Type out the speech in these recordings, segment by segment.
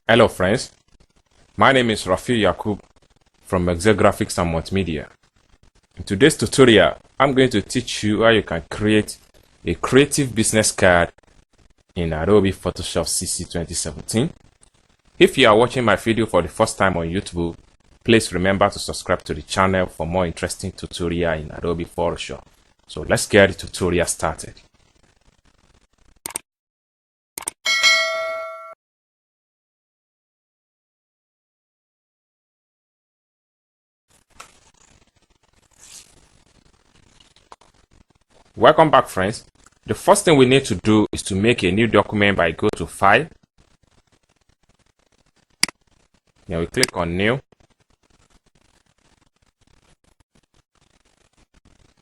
Hello friends, my name is Rafi Yakub from Excel Graphics and Multimedia. In today's tutorial, I'm going to teach you how you can create a creative business card in Adobe Photoshop CC 2017. If you are watching my video for the first time on YouTube, please remember to subscribe to the channel for more interesting tutorials in Adobe Photoshop. So let's get the tutorial started. Welcome back friends. The first thing we need to do is to make a new document by go to File. Then we click on New.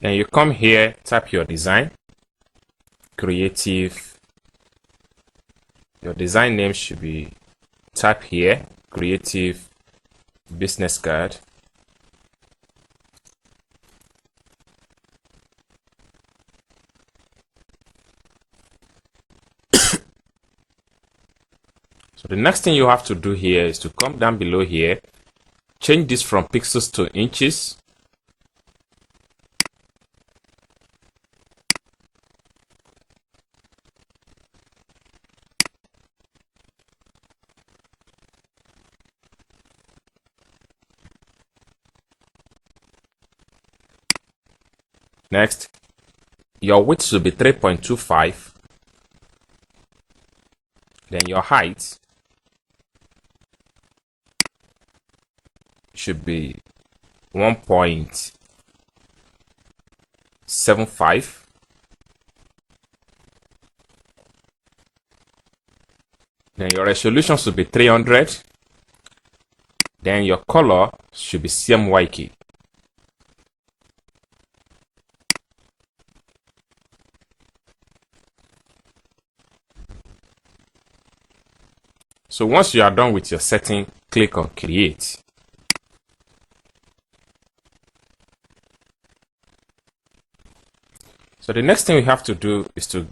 Then you come here, type your design, Creative. Your design name should be type here, Creative Business Card. So the next thing you have to do here is to come down below here, change this from pixels to inches. Next, your width should be 3.25. Then your height should be 1.75. Then your resolution should be 300. Then your color should be CMYK. So once you are done with your setting, click on Create. So the next thing we have to do is to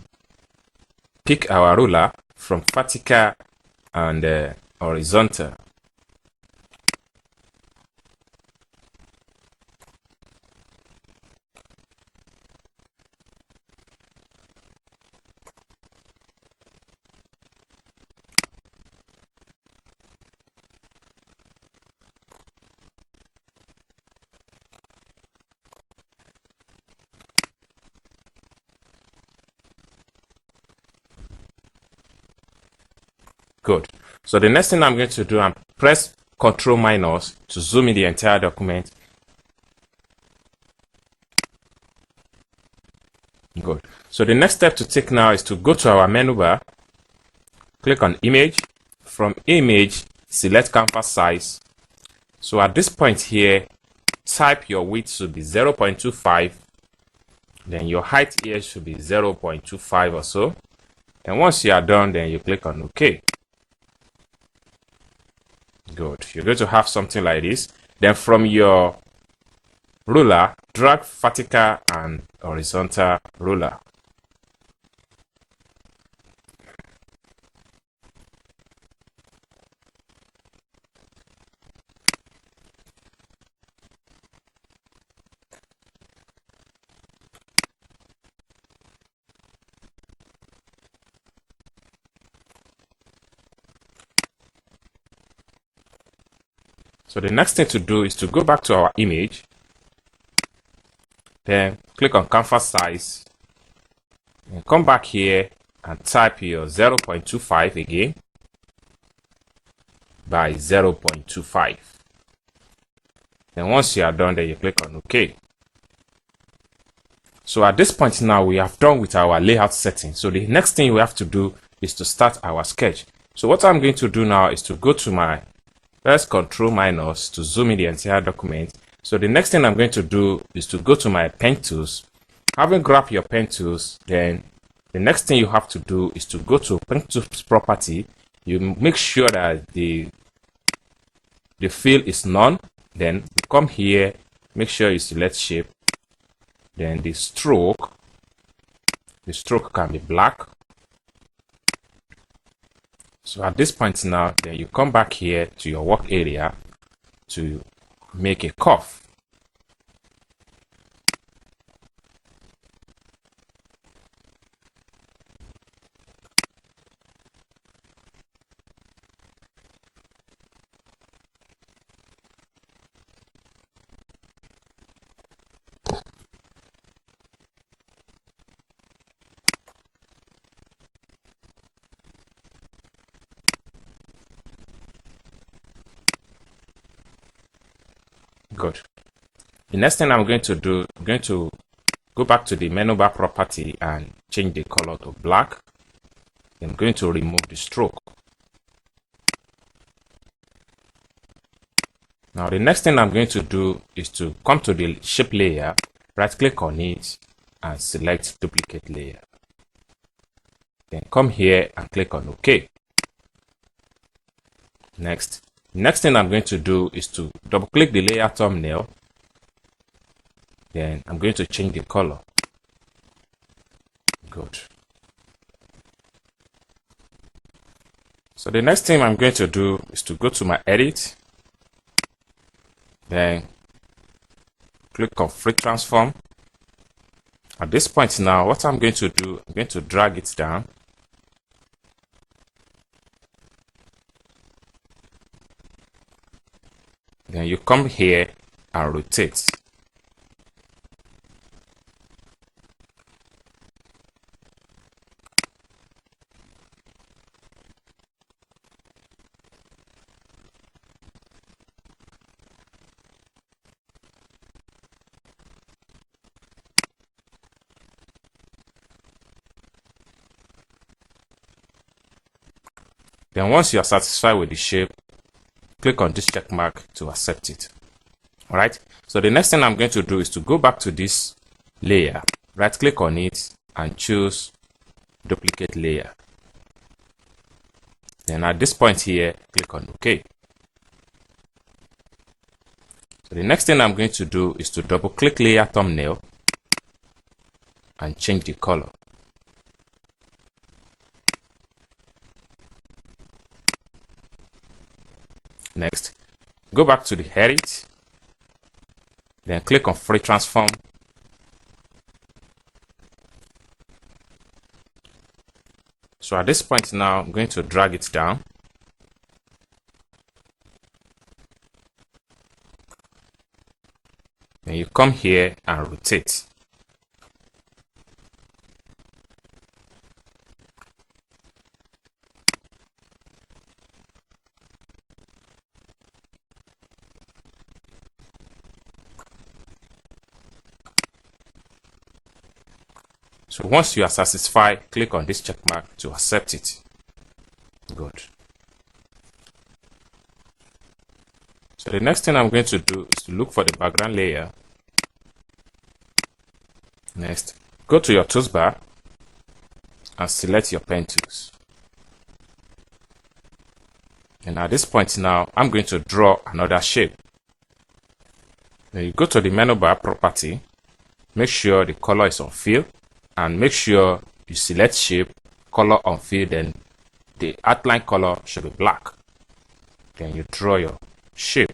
pick our ruler from vertical and horizontal. Good. So the next thing I'm going to do, I'm press Ctrl minus to zoom in the entire document. Good. So the next step to take now is to go to our menu bar, click on Image. From Image, select Canvas Size. So at this point here, type your width should be 0.25. Then your height here should be 0.25 or so. And once you are done, then you click on OK. Good. You're going to have something like this. Then from your ruler, drag vertical and horizontal ruler. So the next thing to do is to go back to our image, then click on Canvas Size, and come back here and type your 0.25 again by 0.25. Then once you are done, then you click on OK. So at this point now, we have done with our layout setting. So the next thing we have to do is to start our sketch. So what I'm going to do now is to go to my press Ctrl minus to zoom in the entire document. So the next thing I'm going to do is to go to my pen tools. Having grabbed your pen tools, then the next thing you have to do is to go to pen tools property. You make sure that the fill is none. Then you come here, make sure you select shape. Then the stroke can be black. So at this point now, then you come back here to your work area to make a curve. Good. The next thing I'm going to do, I'm going to go back to the menu bar property and change the color to black. I'm going to remove the stroke. Now the next thing I'm going to do is to come to the shape layer, right click on it and select duplicate layer. Then come here and click on OK. Next thing I'm going to do is to double click the layer thumbnail. Then I'm going to change the color. Good. So the next thing I'm going to do is to go to my edit. Then click on free transform. At this point now, what I'm going to do, I'm going to drag it down. Then you come here and rotate. Then once you are satisfied with the shape, click on this check mark to accept it. All right. So the next thing I'm going to do is to go back to this layer, right click on it and choose duplicate layer. Then at this point here, click on OK. So the next thing I'm going to do is to double click layer thumbnail and change the color. Next, go back to the edit, then click on free transform. So at this point now, I'm going to drag it down. Then you come here and rotate. So once you are satisfied, click on this check mark to accept it. Good. So the next thing I'm going to do is to look for the background layer. Next, go to your toolbar and select your pen tools. And at this point now, I'm going to draw another shape. Then you go to the menu bar property, make sure the color is on fill, and make sure you select shape, color on fill, then the outline color should be black. Then you draw your shape.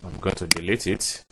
I'm going to delete it.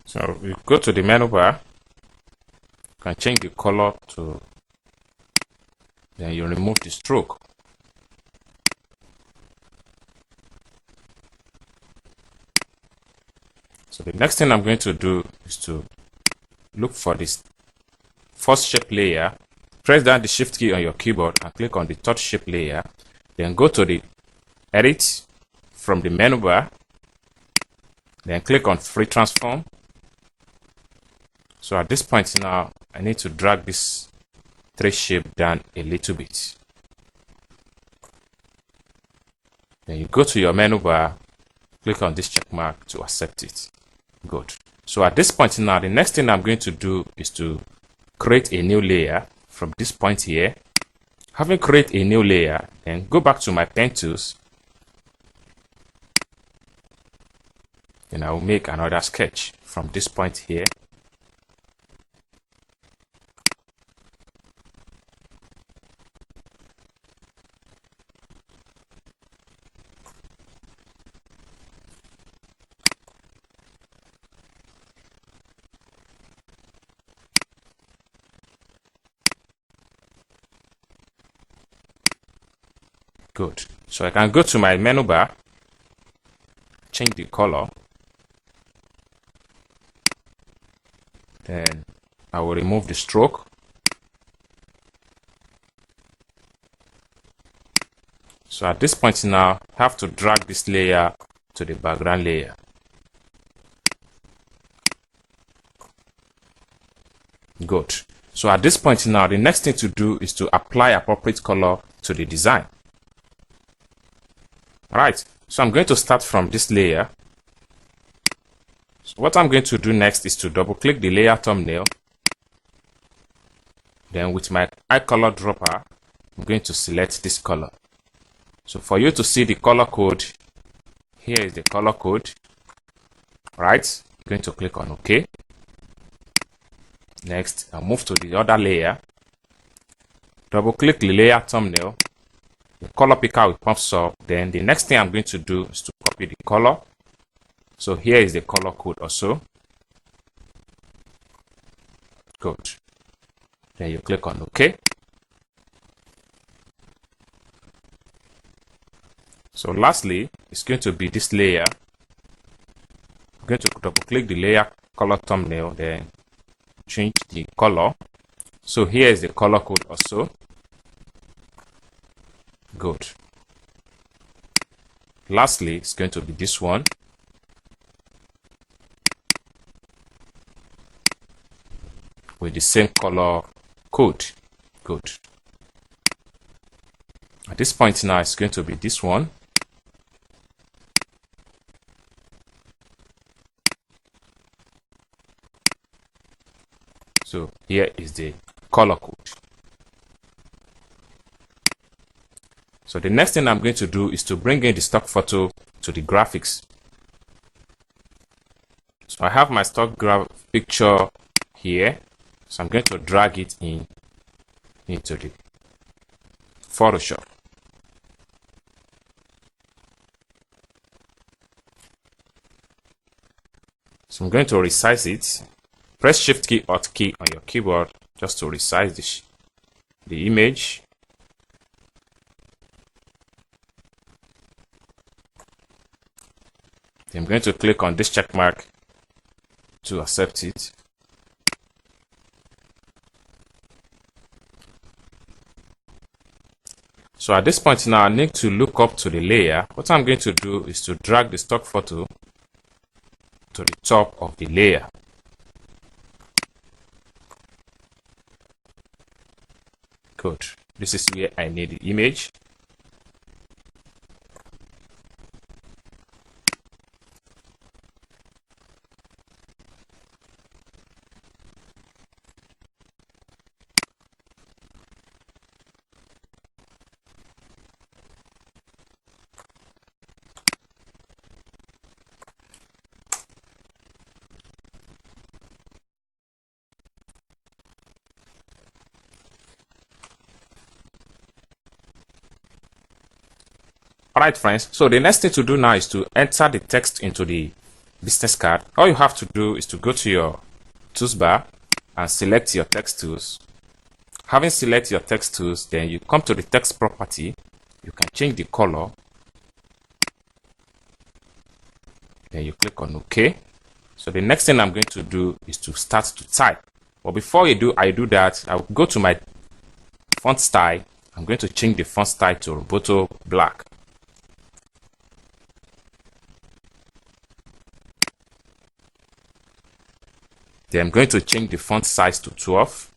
So we go to the menu bar, you can change the color to, then you remove the stroke. So the next thing I'm going to do is to look for this first shape layer. Press down the shift key on your keyboard and click on the third shape layer. Then go to the edit from the menu bar. Then click on free transform. So at this point now, I need to drag this 3 shape down a little bit. Then you go to your menu bar, click on this check mark to accept it. Good. So at this point now, the next thing I'm going to do is to create a new layer from this point here. Having created a new layer, then go back to my pen tools. Then I will make another sketch from this point here. Good. So I can go to my menu bar, change the color. Then I will remove the stroke. So at this point now, I have to drag this layer to the background layer. Good. So at this point now, the next thing to do is to apply appropriate color to the design. Alright, so I'm going to start from this layer. So what I'm going to do next is to double click the layer thumbnail. Then with my eye color dropper, I'm going to select this color. So for you to see the color code, here is the color code. Right, I'm going to click on OK. Next, I'll move to the other layer. Double click the layer thumbnail. The color picker will pop up. Then the next thing I'm going to do is to copy the color. So here is the color code also. Good. Then you click on OK. So lastly, it's going to be this layer. I'm going to double click the layer color thumbnail, then change the color. So here is the color code also. Good. Lastly, it's going to be this one. With the same color code. Good. At this point now, it's going to be this one. So here is the color code. So the next thing I'm going to do is to bring in the stock photo to the graphics. So I have my stock picture here. So I'm going to drag it into the Photoshop. So I'm going to resize it. Press Shift key, Alt key on your keyboard just to resize the image. I'm going to click on this check mark to accept it. So at this point now, I need to look up to the layer. What I'm going to do is to drag the stock photo to the top of the layer. Good. This is where I need the image. Alright friends, so the next thing to do now is to enter the text into the business card. All you have to do is to go to your tools bar and select your text tools. Having selected your text tools, then you come to the text property. You can change the color. Then you click on OK. So the next thing I'm going to do is to start to type. But before I do that, I'll go to my font style. I'm going to change the font style to Roboto Black. Then I'm going to change the font size to 12.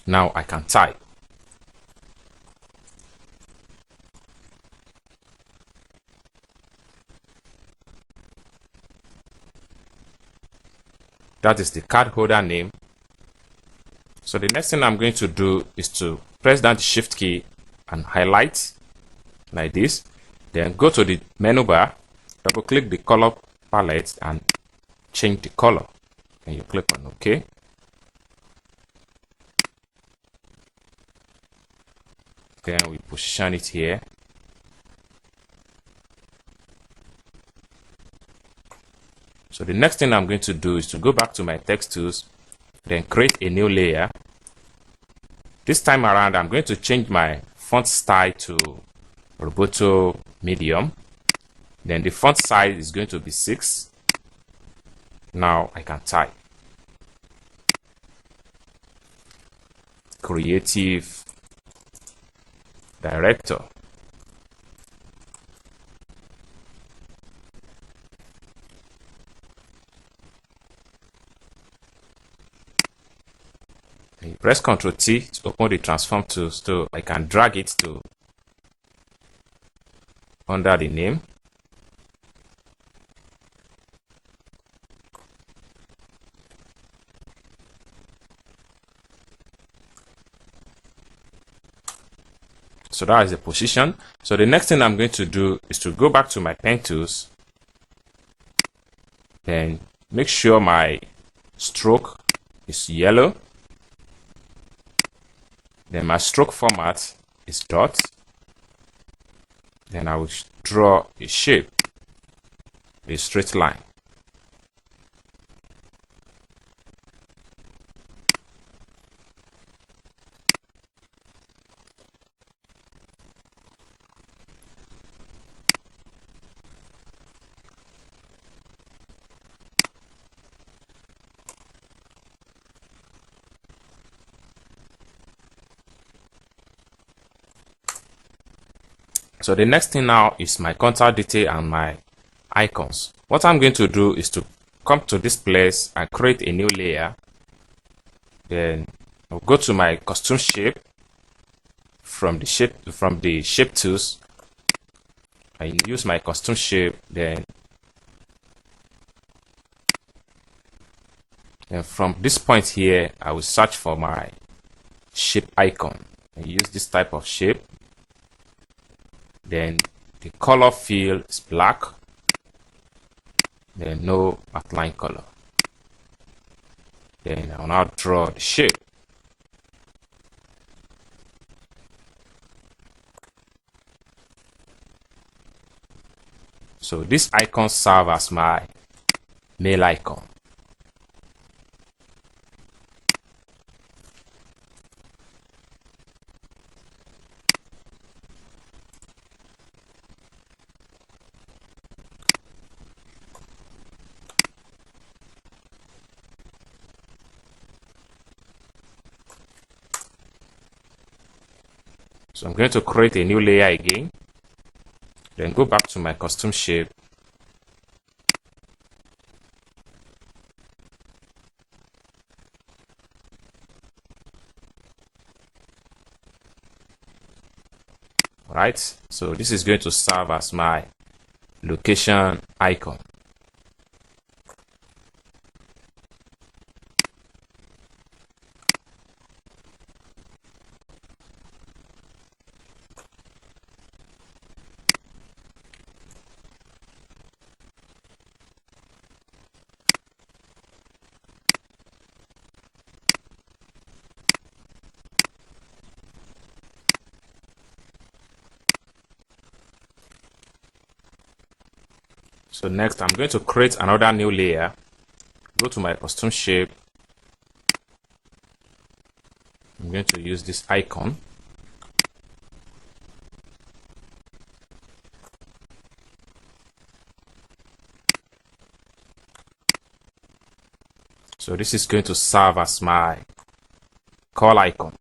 Now I can type. That is the card holder name. So the next thing I'm going to do is to press down the Shift key and highlight like this. Then go to the menu bar, double click the color palette and change the color. And you click on OK. Then we position it here. So the next thing I'm going to do is to go back to my text tools, then create a new layer. This time around, I'm going to change my font style to Roboto Medium. Then the font size is going to be 6. Now I can type. Creative Director. And you press Ctrl T to open the transform tool, so I can drag it to under the name. So that is the position. So the next thing I'm going to do is to go back to my pen tools, then make sure my stroke is yellow. Then my stroke format is dot. Then I will draw a shape, a straight line. So the next thing now is my contact detail and my icons. What I'm going to do is to come to this place and create a new layer. Then I'll go to my custom shape from the shape tools. I use my custom shape. Then from this point here, I will search for my shape icon and use this type of shape. Then the color field is black. Then no outline color. Then I'll now draw the shape. So this icon serves as my mail icon. So I'm going to create a new layer again. Then go back to my custom shape. Right. So this is going to serve as my location icon. So next, I'm going to create another new layer. Go to my custom shape. I'm going to use this icon. So this is going to serve as my call icon.